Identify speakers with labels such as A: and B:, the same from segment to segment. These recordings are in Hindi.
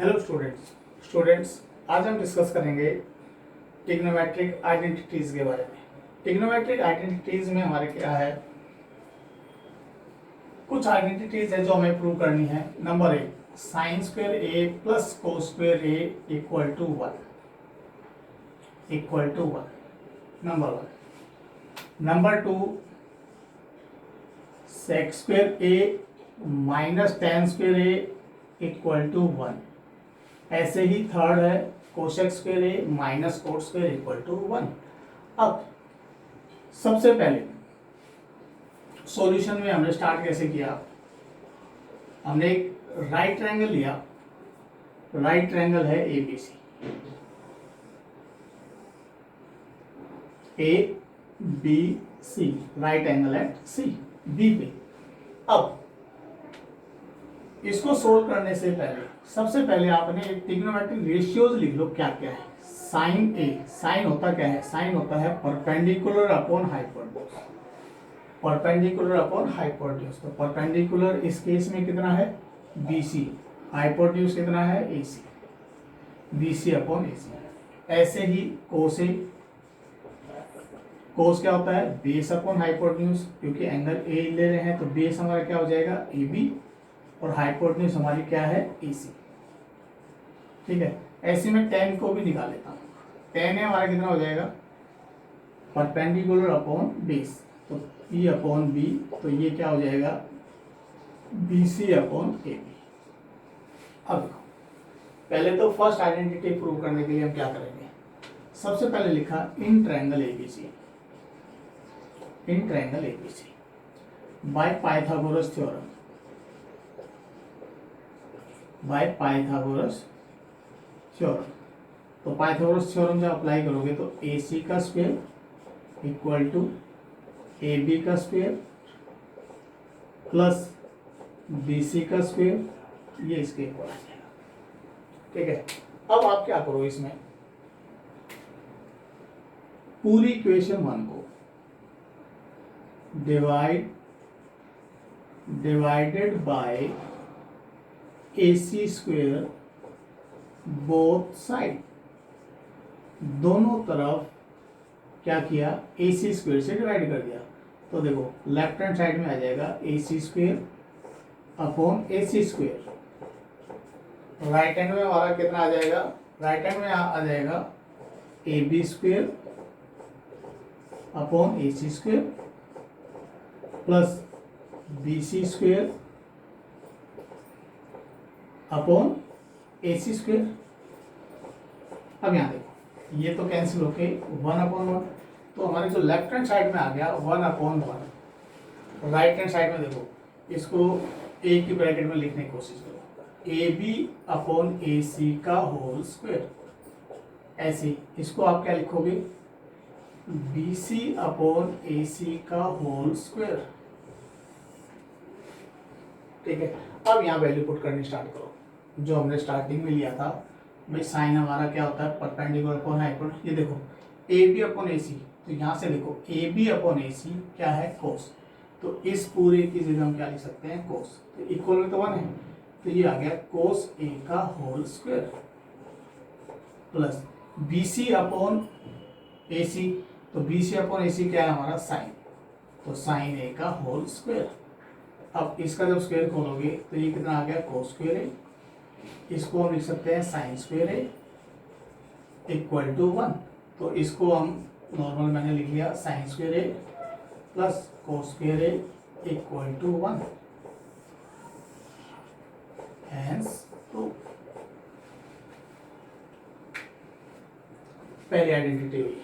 A: हेलो स्टूडेंट्स आज हम डिस्कस करेंगे ट्रिग्नोमेट्रिक आइडेंटिटीज के बारे में। ट्रिग्नोमेट्रिक आइडेंटिटीज में हमारे क्या है, कुछ आइडेंटिटीज है जो हमें प्रूव करनी है। Number 1, sine square A plus cos square A equal to 1। Number 1। Number 2, sec square A minus tan square A equal to 1। ऐसे ही थर्ड है, cosec square A minus cot square equal to 1। अब सबसे पहले सॉल्यूशन में हमने स्टार्ट कैसे किया, हमने एक राइट ट्रायंगल लिया। राइट ट्रायंगल है ABC, ABC right angle at C B पे। अब इसको सोल्व करने से पहले सबसे पहले आपने ट्रिग्नोमेट्रिक रेशियोज लिख लो क्या क्या है। साइन ए, साइन होता क्या है, साइन होता है perpendicular upon hypotenuse. Perpendicular upon hypotenuse, तो परपेंडिकुलर इस केस में कितना है BC, हाइपोटेन्यूज कितना है AC, BC अपॉन AC। ऐसे ही कोस ए, कोस क्या होता है बेस अपॉन हाइपोटेन्यूज, क्योंकि एंगल A ले रहे हैं तो बेस हमारा क्या हो जाएगा AB और हाइपोटेन्यूज हमारी क्या है AC। ठीक है, ऐसे में tan को भी निकाल लेता हूँ। tan है हमारा कितना हो जाएगा परपेंडिकुलर अपॉन बेस, तो P अपॉन B, तो ये क्या हो जाएगा BC अपॉन AB। अब देखो, पहले तो फर्स्ट आइडेंटिटी प्रूव करने के लिए हम क्या करेंगे, सबसे पहले लिखा in triangle ABC, in triangle ABC by Pythagoras theorem, by Pythagoras theorem. तो पाइथागोरस थ्योरम जब अप्लाई करोगे तो AC का स्क्वायर इक्वल टू AB का स्क्वायर प्लस BC का स्क्वायर, ये इसके इक्वल आ जाएगा। ठीक है, अब आप क्या करो, इसमें पूरी इक्वेशन 1 को divided by AC square both side, दोनों तरफ क्या किया AC स्क्वायर से डिवाइड कर दिया। तो देखो लेफ्ट हैंड साइड में आ जाएगा AC square upon AC square, right hand में हमारा कितना आ जाएगा, राइट हैंड में आ जाएगा AB square upon AC square plus BC square upon AC square. अब यहाँ देखो ये तो कैंसिल होके 1/1, तो हमारे जो लेफ्ट हैंड साइड में आ गया 1/1। राइट हैंड साइड में देखो इसको एक ही ब्रैकेट में लिखने की कोशिश करो, AB अपॉन AC का होल स्क्वायर। ऐसे इसको आप क्या लिखोगे BC अपॉन AC का होल स्क्वायर। ठीक है, अब यहाँ वैल्यू पुट करनी स्टार्ट करो, जो हमने स्टार्टिंग में लिया था भाई। साइन हमारा क्या होता है परपेंडिकुलर अपॉन हाइपोटेन्यूज। ये देखो AB अपॉन AC, तो यहाँ से देखो AB अपॉन AC क्या है कोस, तो इस पूरे की जगह हम क्या लिख सकते हैं कोस, तो इक्वल में तो 1 है, तो ये आ गया कोस A का whole square plus BC upon AC, तो BC अपॉन AC क्या है हमारा साइन, तो साइन A का होल स्क्वायर। अब इसका जब स्क्वायर खोलोगे तो ये कितना आ गया कोस स्क्वायर ए, इसको हम लिख सकते हैं sine square A equal to 1। तो इसको हम नॉर्मल मैंने लिख लिया sine square A plus cos square A equal to 1। Hence तो पहली आइडेंटिटी हुई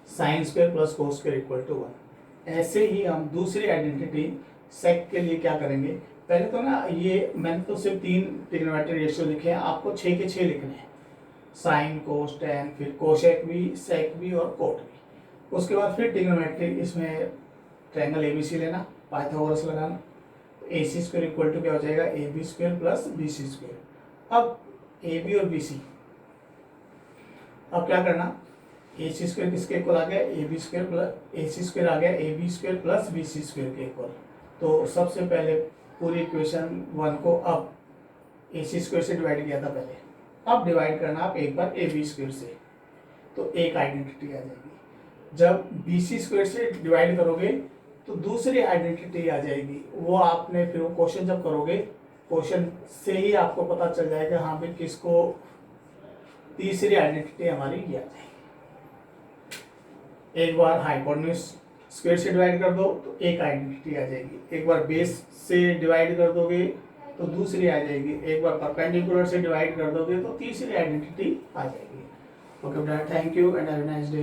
A: sine square plus cos square equal to 1। ऐसे ही हम दूसरी आइडेंटिटी सेक के लिए क्या करेंगे, पहले तो ना ये मैंने तो सिर्फ 3 ट्रिग्नोमेट्रिक रेशियो लिखे हैं, आपको 6 के 6 लिखने हैं, साइन कोस टैन, फिर कोसेक भी, सेक भी और कोट भी। उसके बाद फिर ट्रिग्नोमेट्रिक इसमें ट्रायंगल ABC लेना, पाइथागोरस लगाना, AC स्क्वायर इक्वल टू क्या हो जाएगा AB square plus BC square. अब AB और BC, अब क्या करना, AC स्क्वायर किसके इक्वल आ गया AB square plus AC square आ गया AB square plus BC square के इक्वल। तो सबसे पहले पूरी इक्वेशन 1 को अब AC स्क्वायर से डिवाइड किया था पहले, अब डिवाइड करना आप एक बार ए बी स्क्वायर से, तो एक आइडेंटिटी आ जाएगी। जब बी सी स्क्वायर से डिवाइड करोगे तो दूसरी आइडेंटिटी आ जाएगी, वो आपने फिर वो क्वेश्चन जब करोगे क्वेश्चन से ही आपको पता चल जाएगा हाँ भाई किसको तीसरी आइडेंटिटी हमारी ये आ जाएगी। एक बार हाइपोटेन्यूज स्क्वायर से डिवाइड कर दो तो एक आइडेंटिटी आ जाएगी, एक बार बेस से डिवाइड कर दोगे तो दूसरी आ जाएगी, एक बार परपेंडिकुलर से डिवाइड कर दोगे तो तीसरी आइडेंटिटी आ जाएगी। Okay, thank you and have a nice day.